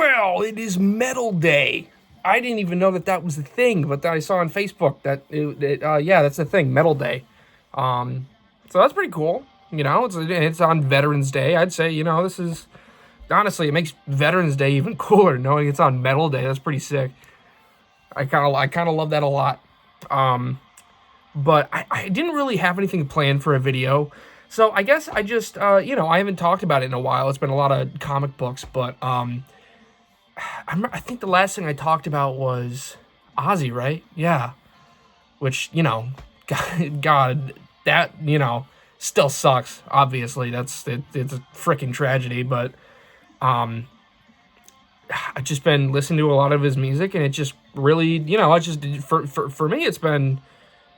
Well, it is Metal Day. I didn't even know that that was a thing, but I saw on Facebook that yeah, that's the thing, Metal Day. Um, so that's pretty cool. You know, it's on Veterans Day. I'd say, this is honestly, it makes Veterans Day even cooler knowing it's on Metal Day. That's pretty sick. I kind of love that a lot. Um, but I didn't really have anything planned for a video. So I guess I just, I haven't talked about it in a while. It's been a lot of comic books, but I think the last thing I talked about was Ozzy, right? Yeah. Which, God, that, still sucks. Obviously, it's a freaking tragedy, but I've just been listening to a lot of his music, and it just really, it's just for me, it's been,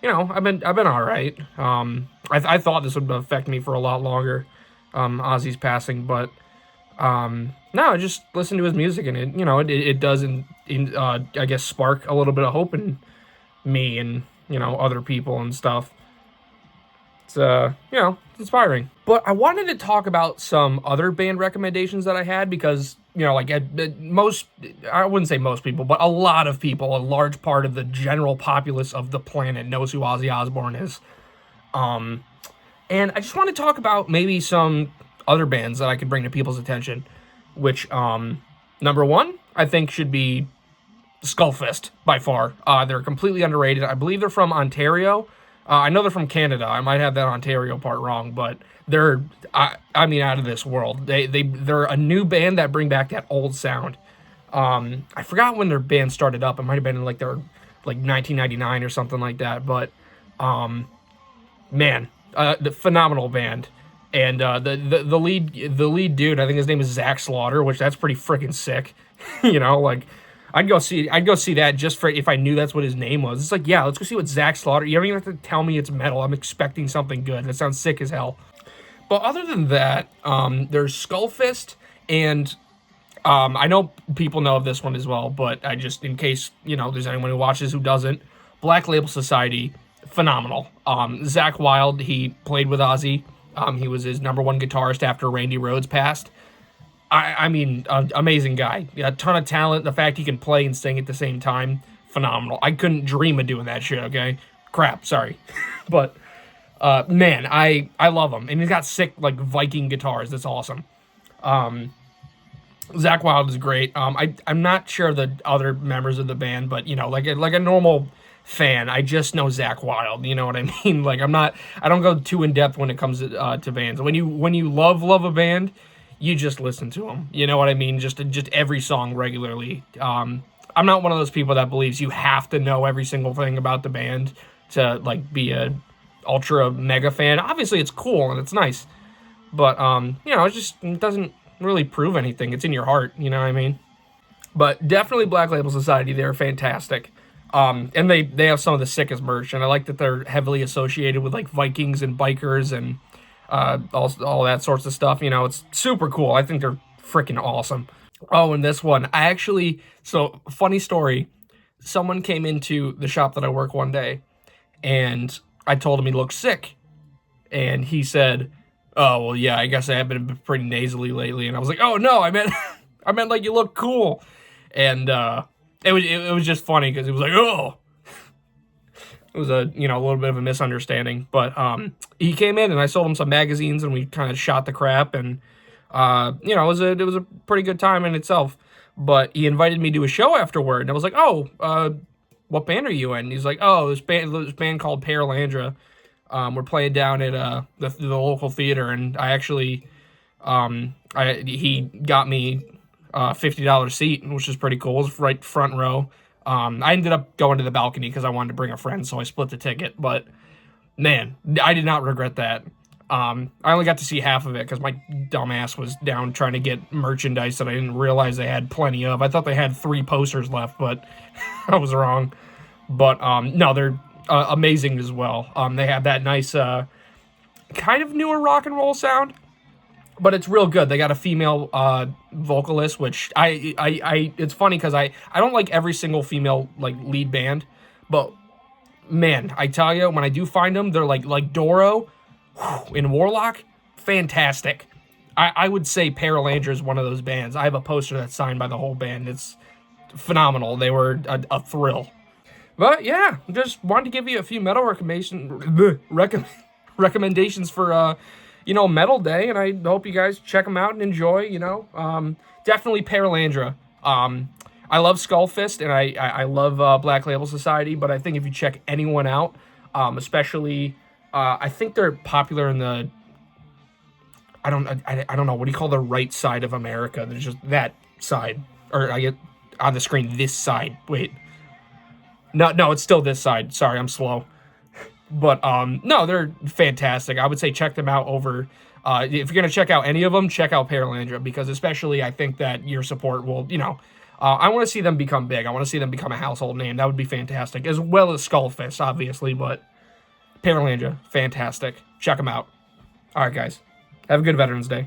I've been all right. I thought this would affect me for a lot longer, Ozzy's passing, but no, I just listen to his music, and it does I guess spark a little bit of hope in me and other people and stuff. It's it's inspiring. But I wanted to talk about some other band recommendations that I had because most, I wouldn't say most people, but a lot of people, a large part of the general populace of the planet knows who Ozzy Osbourne is. And I just want to talk about maybe some other bands that I could bring to people's attention, which, number one, I think should be Skullfist by far. They're completely underrated. I believe they're from Ontario. I know they're from Canada. I might have that Ontario part wrong, but they're, I mean, out of this world. They're a new band that bring back that old sound. I forgot when their band started up. It might have been in their 1999 or something like that. But man, the phenomenal band. And the lead dude, I think his name is Zach Slaughter, which that's pretty freaking sick. I'd go see that just for if I knew that's what his name was. It's like, yeah, let's go see what Zach Slaughter. You don't even have to tell me it's metal. I'm expecting something good. That sounds sick as hell. But other than that, there's Skullfist, and I know people know of this one as well, but I just, in case there's anyone who watches who doesn't, Black Label Society, phenomenal. Zach Wild, he played with Ozzy. He was his number one guitarist after Randy Rhoads passed. I mean, amazing guy. A ton of talent. The fact he can play and sing at the same time, phenomenal. I couldn't dream of doing that shit, okay? Crap, sorry. But, man, I love him. And he's got sick, Viking guitars. That's awesome. Zach Wild is great. I'm not sure the other members of the band, but, like a normal fan, I just know Zach Wild. You know what I mean? I don't go too in depth when it comes to bands. When you love a band, you just listen to them. You know what I mean? Just every song regularly. I'm not one of those people that believes you have to know every single thing about the band to be a ultra mega fan. Obviously, it's cool and it's nice, but it doesn't really prove anything. It's in your heart. You know what I mean? But definitely Black Label Society. They're fantastic. And they have some of the sickest merch, and I like that they're heavily associated with Vikings and bikers and all that sorts of stuff. It's super cool. I think they're freaking awesome. Oh, and this one, so funny story. Someone came into the shop that I work one day, and I told him he looked sick, and he said, "Oh, well, yeah, I guess I have been pretty nasally lately." And I was like, "Oh no, I meant you look cool," and it was just funny because it was like, "Oh." It was a little bit of a misunderstanding, but he came in and I sold him some magazines and we kind of shot the crap, and it was a pretty good time in itself. But he invited me to a show afterward, and I was like, "Oh, what band are you in?" And he's like, "Oh, this band called Paralandra. We're playing down at the local theater," and I actually he got me a $50 seat, which is pretty cool. It was right front row. I ended up going to the balcony because I wanted to bring a friend, so I split the ticket. But, man, I did not regret that. I only got to see half of it because my dumbass was down trying to get merchandise that I didn't realize they had plenty of. I thought they had 3 posters left, but I was wrong. But, no, they're amazing as well. They have that nice kind of newer rock and roll sound, but it's real good. They got a female vocalist, which it's funny because I don't like every single female lead band, but man, I tell you, when I do find them, they're like Doro in Warlock, fantastic. I would say Paralandra is one of those bands. I have a poster that's signed by the whole band. It's phenomenal. They were a thrill. But yeah, just wanted to give you a few metal recommendations for Metal Day, and I hope you guys check them out and enjoy. Definitely Paralandra. I love Skullfist and I love Black Label Society, but I think if you check anyone out, especially I think they're popular in the I don't know, what do you call the right side of America? There's just that side, or I get on the screen this side. Wait, no, it's still this side. Sorry, I'm slow. But no, they're fantastic. I would say check them out over. If you're gonna check out any of them, check out Paralandra, because especially I think that your support will, I want to see them become big. I want to see them become a household name. That would be fantastic, as well as Skullfist, obviously. But Paralandra, fantastic. Check them out. All right, guys. Have a good Veterans Day.